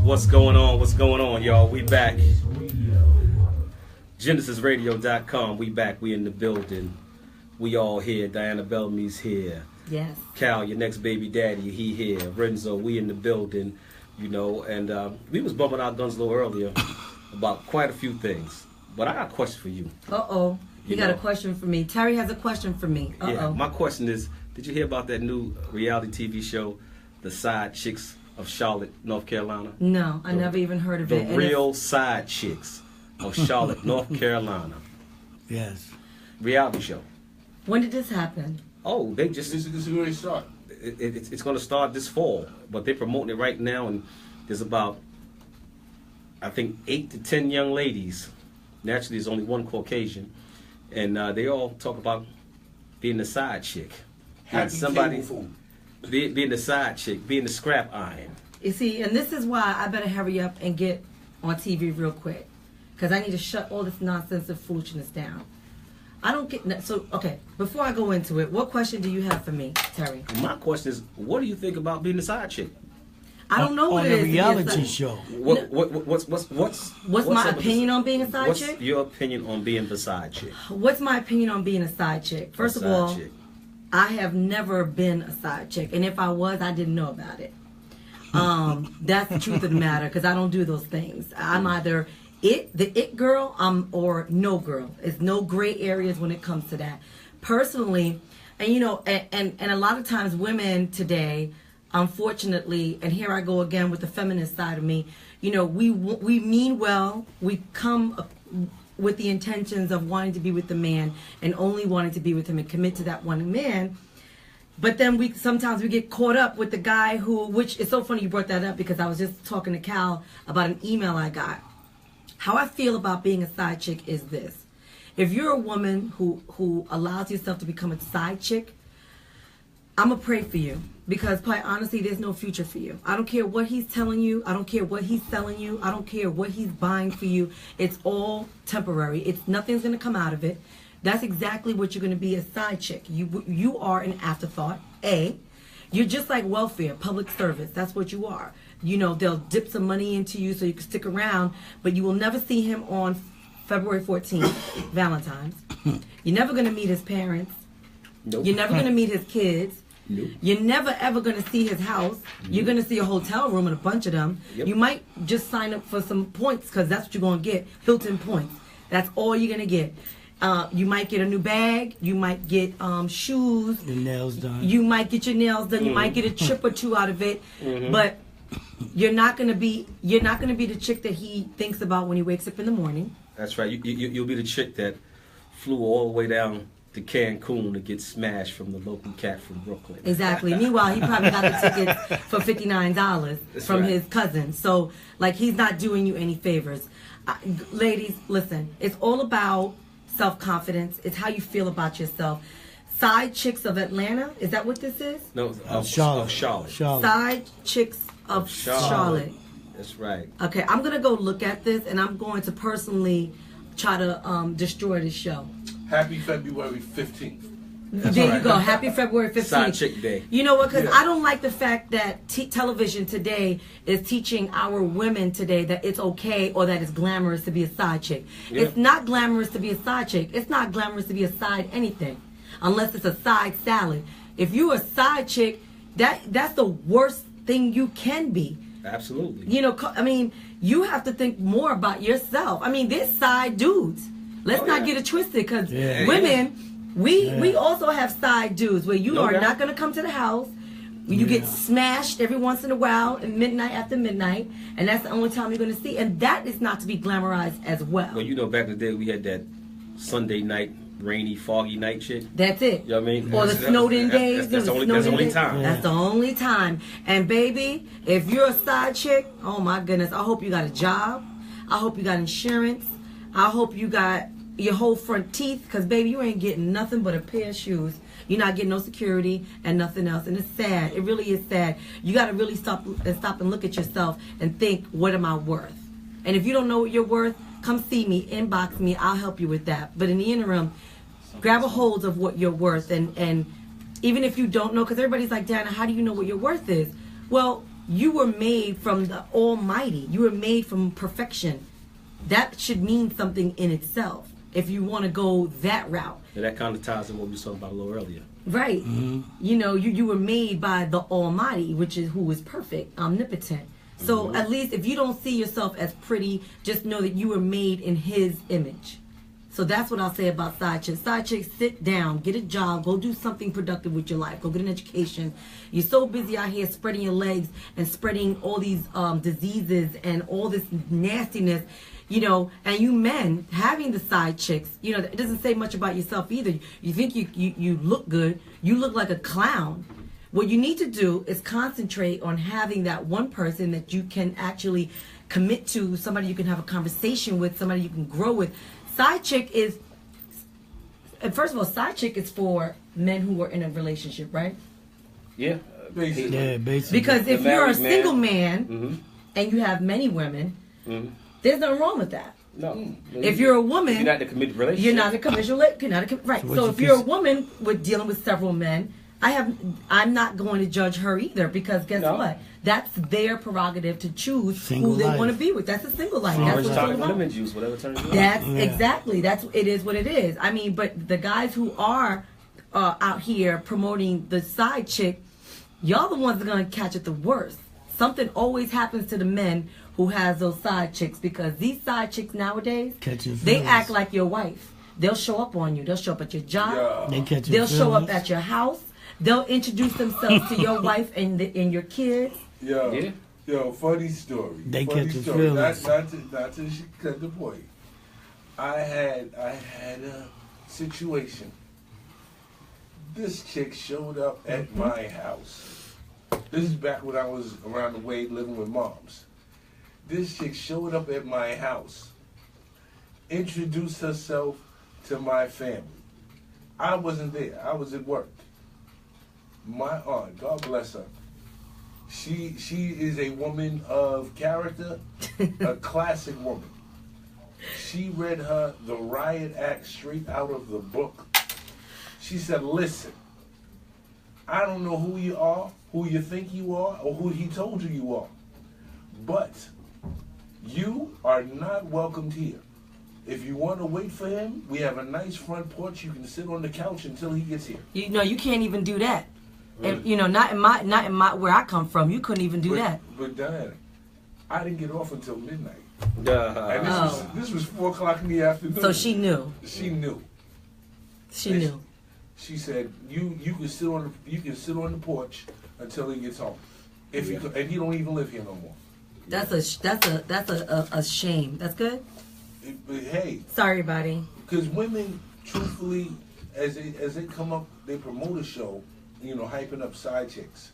What's going on? What's going on, y'all? We back. GenesisRadio.com. We back. We in the building. We all here. Diana Bellamy's here. Yes. Cal, your next baby daddy, he here. Renzo, we in the building. You know, and we was bumping our guns a little earlier about quite a few things. But I got a question for you. Uh-oh. You got a question for me. Terry has a question for me. Uh-oh. Yeah, my question is, did you hear about that new reality TV show, The Side Chicks of Charlotte, North Carolina? No, I never even heard of it. The Real Side Chicks of Charlotte, North Carolina. Yes. Reality show. When did this happen? Oh, they just... This is where they start. It's going to start this fall, but they're promoting it right now, and there's about, I think, 8 to 10 young ladies. Naturally, there's only one Caucasian, and they all talk about being the side chick. Happy somebody table food. being the side chick, being the scrap iron. You see, and this is why I better hurry up and get on TV real quick, because I need to shut all this nonsense and foolishness down. I don't get so. Okay, before I go into it, what question do you have for me, Terry? My question is, what do you think about being the side chick? I don't know what it is. On a reality show. What's my opinion on being a side chick? What's your opinion on being the side chick? What's my opinion on being a side chick? First of all, I have never been a side chick, and if I was, I didn't know about it. That's the truth of the matter, because I don't do those things. I'm either the it girl, or no girl. It's no gray areas when it comes to that. Personally, and you know, and a lot of times women today, unfortunately, and here I go again with the feminist side of me, you know, we mean well, we come with the intentions of wanting to be with the man and only wanting to be with him and commit to that one man. But then sometimes we get caught up with the guy which is so funny you brought that up, because I was just talking to Cal about an email I got. How I feel about being a side chick is this. If you're a woman who allows yourself to become a side chick, I'm going to pray for you, because quite honestly, there's no future for you. I don't care what he's telling you. I don't care what he's selling you. I don't care what he's buying for you. It's all temporary. Nothing's going to come out of it. That's exactly what you're going to be, a side chick. You are an afterthought. You're just like welfare, public service. That's what you are. You know, they'll dip some money into you so you can stick around, but you will never see him on February 14th, Valentine's. You're never going to meet his parents. Nope. You're never going to meet his kids. Nope. You're never ever going to see his house. You're going to see a hotel room and a bunch of them. Yep. You might just sign up for some points, because that's what you're going to get, Hilton points. That's all you're going to get. You might get a new bag. You might get shoes. Your nails done. You might get your nails done. You might get a trip or two out of it. But you're not gonna be the chick that he thinks about when he wakes up in the morning. That's right. You'll be the chick that flew all the way down to Cancun to get smashed from the local cat from Brooklyn. Exactly. Meanwhile, he probably got the tickets for $59 from his cousin. So, like, he's not doing you any favors. Ladies, listen. It's all about self-confidence. It's how you feel about yourself. Side Chicks of Atlanta, is that what this is? No, Charlotte. Charlotte. Side Chicks of Charlotte. That's right. Okay, I'm going to go look at this, and I'm going to personally try to destroy this show. Happy February 15th. There you go. Happy February 15th. Side Chick Day. You know what? Because I don't like the fact that television today is teaching our women today that it's okay or that it's glamorous to be a side chick. Yeah. It's not glamorous to be a side chick. It's not glamorous to be a side anything, unless it's a side salad. If you're a side chick, that's the worst thing you can be. Absolutely. You know, I mean, you have to think more about yourself. I mean, there's side dudes. Let's not get it twisted, because women, we also have side dudes where you are not going to come to the house. You get smashed every once in a while at midnight after midnight, and that's the only time you're going to see. And that is not to be glamorized as well. Well, you know, back in the day, we had that Sunday night, rainy, foggy night shit. That's it. You know what I mean? Or the snowed-in days. That's the only time. That's the only time. And baby, if you're a side chick, oh my goodness, I hope you got a job. I hope you got insurance. I hope you got your whole front teeth, because baby, you ain't getting nothing but a pair of shoes. You're not getting no security and nothing else. And it's sad. It really is sad. You got to really stop and look at yourself and think, what am I worth? And if you don't know what you're worth, come see me, inbox me. I'll help you with that. But in the interim, grab a hold of what you're worth. And even if you don't know, because everybody's like, Diana, how do you know what your worth is? Well, You were made from the Almighty. You were made from perfection. That should mean something in itself if you want to go that route. And that kind of ties in what we were talking about a little earlier. Right. You know, you were made by the Almighty, which is who is perfect, omnipotent. So at least if you don't see yourself as pretty, just know that you were made in His image. So that's what I'll say about side chicks. Side chicks, sit down, get a job, go do something productive with your life, go get an education. You're so busy out here spreading your legs and spreading all these diseases and all this nastiness, you know. And you men having the side chicks, you know, it doesn't say much about yourself either. You think you look good, you look like a clown. What you need to do is concentrate on having that one person that you can actually commit to, somebody you can have a conversation with, somebody you can grow with. Side chick is, and first of all, side chick is for men who are in a relationship, right? Yeah. Basically. Yeah, basically. Because if The you're a married single man. man and you have many women, there's nothing wrong with that. No. If you're a woman, You're not in a committed relationship. you're not in a committed right. So So what's if the you're a piece- woman with dealing with several men, I'm not going to judge her either, because guess No. what? That's their prerogative to choose Single who they life. want to be with. That's a single life. Orange That's what it's all tonic, about. lemon juice, whatever turns you on. That's Yeah. exactly. It is what it is. I mean, but the guys who are out here promoting the side chick, y'all the ones that are gonna catch it the worst. Something always happens to the men who has those side chicks, because these side chicks nowadays, Catch your they feelings. act like your wife. They'll show up on you. They'll show up at your job. Yeah. They catch your They'll show up feelings. at your house. They'll introduce themselves to your wife and your kids. Yo, Yeah. yo, funny story. They funny catch your story. feelings. Not to cut the point. I had a situation. This chick showed up at my house. This is back when I was around the way living with moms. This chick showed up at my house, introduced herself to my family. I wasn't there. I was at work. My aunt, God bless her, she is a woman of character, a classic woman. She read her the riot act straight out of the book. She said, listen, I don't know who you are, who you think you are, or who he told you you are, but you are not welcomed here. If you want to wait for him, we have a nice front porch. You can sit on the couch until he gets here. You know, you can't even do that. And, you know, not in my where I come from. You couldn't even do that. But Diana, I didn't get off until midnight. And Uh, this was 4 o'clock in the afternoon. So she knew. She knew. She knew. She said, "You can sit on the porch until he gets home. If you and he don't even live here no more." That's a shame. That's good. But hey, Sorry, buddy. because women, truthfully, as they come up, they promote a show, you know, hyping up side chicks.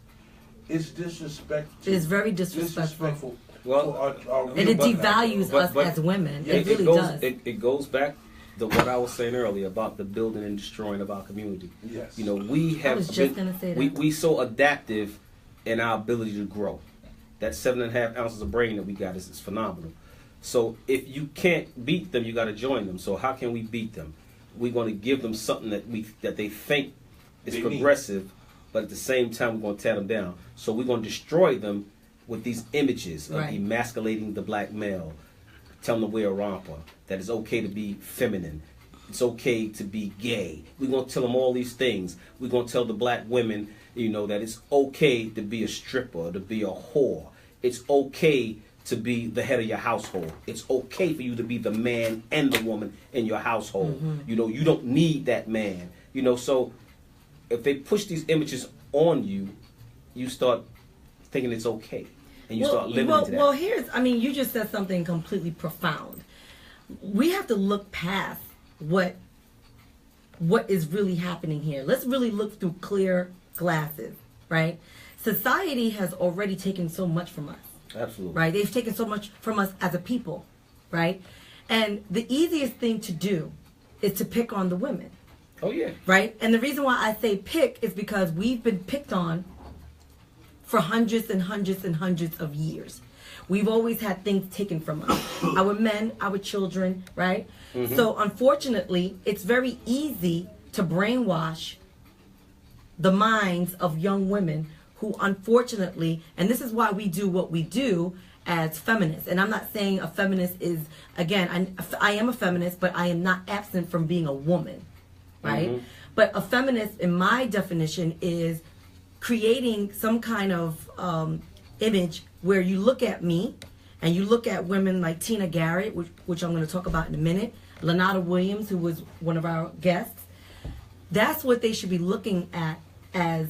It's disrespectful. It's very disrespectful. Well, for our And it real- devalues but- us but- as women. it, It really goes, does. It goes back to what I was saying earlier about the building and destroying of our community. Yes. You know, we have was just gonna say that. we so adaptive in our ability to grow. That 7.5 ounces of brain that we got is phenomenal. So if you can't beat them, you got to join them. So how can we beat them? We're going to give them something that they think is They need. progressive, but at the same time we're going to tear them down. So we're going to destroy them with these images of Right. emasculating the black male, telling them to wear a romper, that it's okay to be feminine, it's okay to be gay. We're going to tell them all these things. We're going to tell the black women, you know, that it's okay to be a stripper, to be a whore. It's okay to be the head of your household. It's okay for you to be the man and the woman in your household. You know, you don't need that man. You know, so if they push these images on you, you start thinking it's okay. And you start living into that. Well, you just said something completely profound. We have to look past what is really happening here. Let's really look through clear glasses, right? Society has already taken so much from us. Absolutely. Right? They've taken so much from us as a people, right? And the easiest thing to do is to pick on the women, Oh, yeah. right? And the reason why I say pick is because we've been picked on for hundreds and hundreds and hundreds of years. We've always had things taken from us. Our men, our children, right? So unfortunately, it's very easy to brainwash the minds of young women who unfortunately, and this is why we do what we do as feminists. And I'm not saying a feminist is, again, I am a feminist, but I am not absent from being a woman, right? Mm-hmm. But a feminist, in my definition, is creating some kind of image where you look at me and you look at women like Tina Garrett, which I'm going to talk about in a minute, Lenata Williams, who was one of our guests. That's what they should be looking at as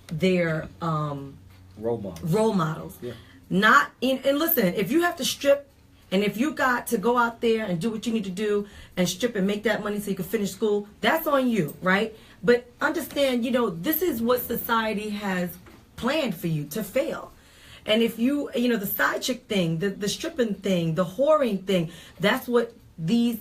their role models. Yeah. And listen, if you have to strip, and if you got to go out there and do what you need to do and strip and make that money so you can finish school, that's on you, right? But understand, this is what society has planned for you to fail. And if you, the side chick thing, the stripping thing, the whoring thing, that's what these,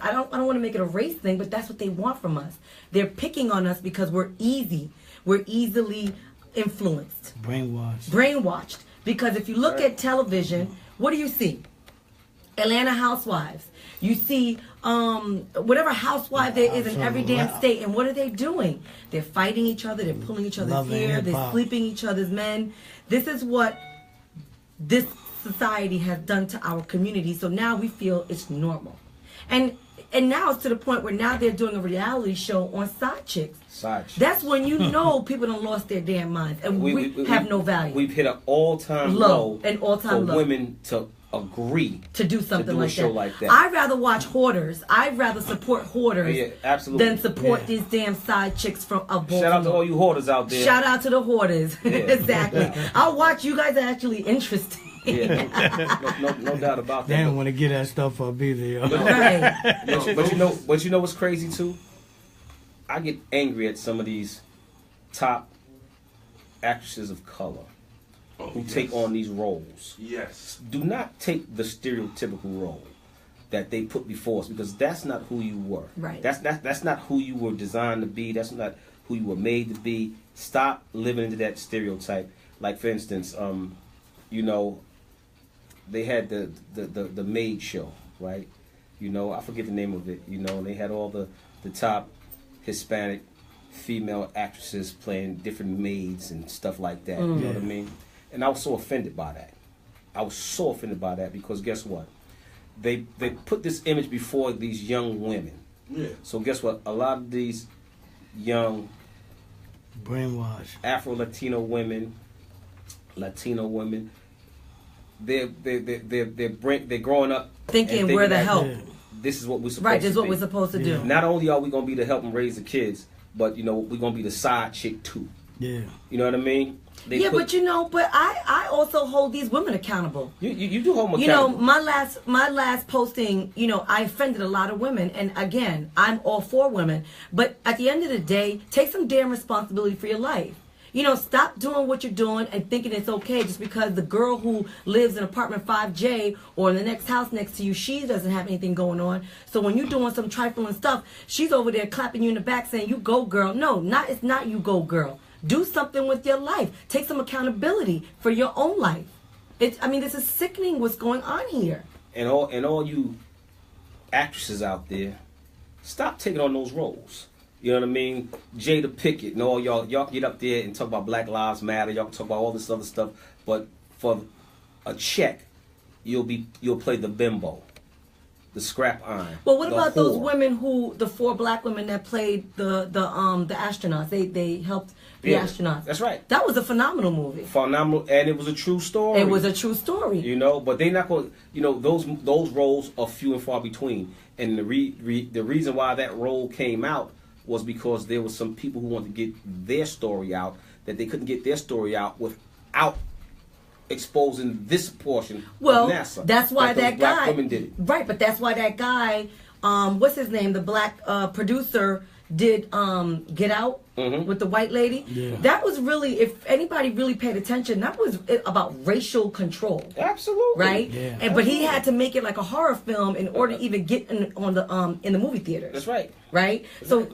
I don't want to make it a race thing, but that's what they want from us. They're picking on us because we're easy. We're easily influenced. Brainwashed. Because if you look at television, what do you see? Atlanta Housewives. You see whatever housewife there is in every damn state. And what are they doing? They're fighting each other. They're pulling each other's hair. They're sleeping each other's men. This is what this society has done to our community. So now we feel it's normal. And now it's to the point where now they're doing a reality show on side chicks. That's when you know people done lost their damn minds. And we have no value. We've hit an all-time low for low. Women to agree to do something like that. I'd rather watch hoarders. I'd rather support hoarders than support these damn side chicks of Baltimore. Shout out to all you hoarders out there. Shout out to the hoarders. Yeah. Exactly. I'll watch. You guys are actually interesting. Yeah, no doubt about that. They don't want to get that stuff up either. Right. But you know what's crazy too? I get angry at some of these top actresses of color who take on these roles. Yes. Do not take the stereotypical role that they put before us, because that's not who you were. Right. That's not who you were designed to be. That's not who you were made to be. Stop living into that stereotype. Like, for instance, they had the maid show, right? I forget the name of it. And they had all the top Hispanic female actresses playing different maids and stuff like that. You know what I mean? And I was so offended by that. Because guess what? They put this image before these young women. Yeah. So guess what? A lot of these young brainwashed Afro-Latino women, they're growing up thinking we're the help. This is what we're supposed to do. Right, this is what we're supposed to do. Not only are we going to be the help and raise the kids, but we're going to be the side chick too. Yeah. You know what I mean? But I also hold these women accountable. You do hold them accountable. My last posting, I offended a lot of women, and again, I'm all for women, but at the end of the day, take some damn responsibility for your life. Stop doing what you're doing and thinking it's okay just because the girl who lives in apartment 5J or in the next house next to you, she doesn't have anything going on. So when you're doing some trifling stuff, she's over there clapping you in the back saying, "You go, girl." No, it's not you go, girl. Do something with your life. Take some accountability for your own life. This is sickening what's going on here. And all you actresses out there, stop taking on those roles. You know what I mean? Jada Pinkett and all y'all get up there and talk about Black Lives Matter. Y'all can talk about all this other stuff, but for a check, you'll play the bimbo, the scrap iron. Well, what about those women the 4 black women that played the astronauts? They helped the astronauts. That's right. That was a phenomenal movie. Phenomenal, and it was a true story. It was a true story. But they not going. Those roles are few and far between, and the reason why that role came out was because there were some people who wanted to get their story out, that they couldn't get their story out without exposing this portion of NASA. That's why that guy, black women did it. Right, but that's why that guy, what's his name, the black producer did Get Out with the white lady. Yeah. That was really, if anybody really paid attention, that was about racial control. Absolutely. Right? Yeah. But he had to make it like a horror film in order to even get in the movie theaters. That's right. Right? So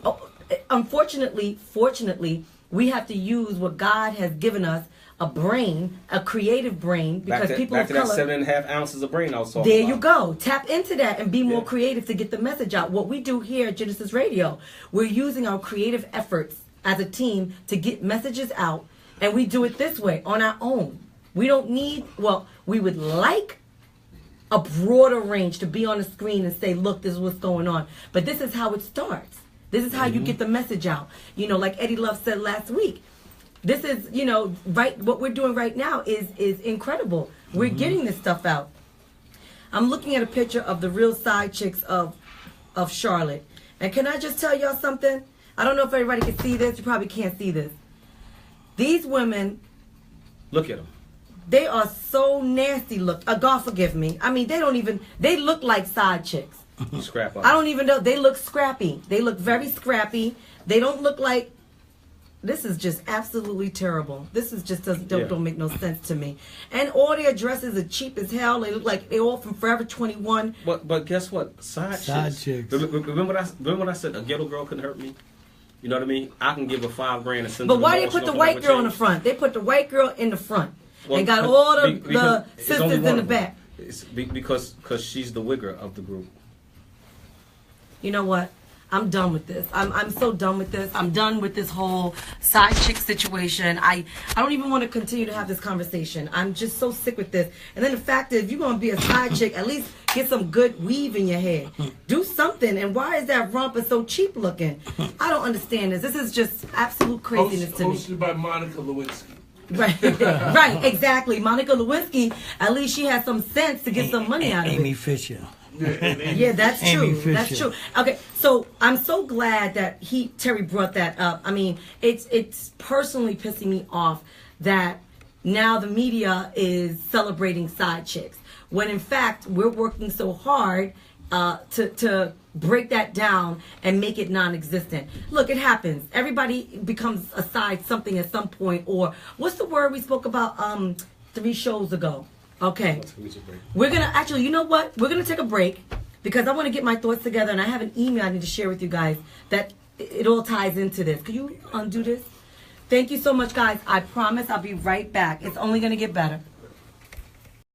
fortunately, we have to use what God has given us, a brain, a creative brain, because people of color. Back to that 7.5 ounces of brain I was talking there about. you go. Tap into that and be more creative to get the message out. What we do here at Genesis Radio, we're using our creative efforts as a team to get messages out And we do it this way, on our own. We don't need, well, we would like a broader range to be on the screen and say, look, this is what's going on. But this is how it starts. This is how you get the message out. You know, like Eddie Love said last week. This is, you know, right. What we're doing right now is incredible. We're getting this stuff out. I'm looking at a picture of the real side chicks of Charlotte. And can I just tell y'all something? I don't know if everybody can see this. You probably can't see this. These women. Look at them. They are so nasty. Look, God forgive me. I mean, they look like side chicks. Scrap up. I don't even know. They look scrappy. They look very scrappy. They don't look like. This is just absolutely terrible. This is just don't make no sense to me. And all their dresses are cheap as hell. They look like they're all from Forever 21. But guess what? Side chicks. Remember what I said? A ghetto girl couldn't hurt me. You know what I mean? I can give her $5,000 and send. But why they put the white girl in the front? They put the white girl in the front. And got all the sisters in the back. It's because she's the wigger of the group. You know what? I'm done with this. I'm so done with this. I'm done with this whole side chick situation. I don't even want to continue to have this conversation. I'm just so sick with this. And then the fact is, if you're going to be a side chick, at least get some good weave in your hair. Do something. And why is that romper so cheap looking? I don't understand this. This is just absolute craziness to me. Hosted by Monica Lewinsky. Right, right, exactly. Monica Lewinsky, at least she has some sense to get some money out of it. Amy Fisher. Yeah, that's true. That's true. Okay, so I'm so glad that Terry brought that up. I mean, it's personally pissing me off that now the media is celebrating side chicks when in fact we're working so hard to break that down and make it non-existent. Look, it happens. Everybody becomes a side something at some point. Or what's the word we spoke about 3 shows ago? Okay. We're going to actually, you know what? We're going to take a break because I want to get my thoughts together, and I have an email I need to share with you guys that it all ties into this. Could you undo this? Thank you so much, guys. I promise I'll be right back. It's only going to get better.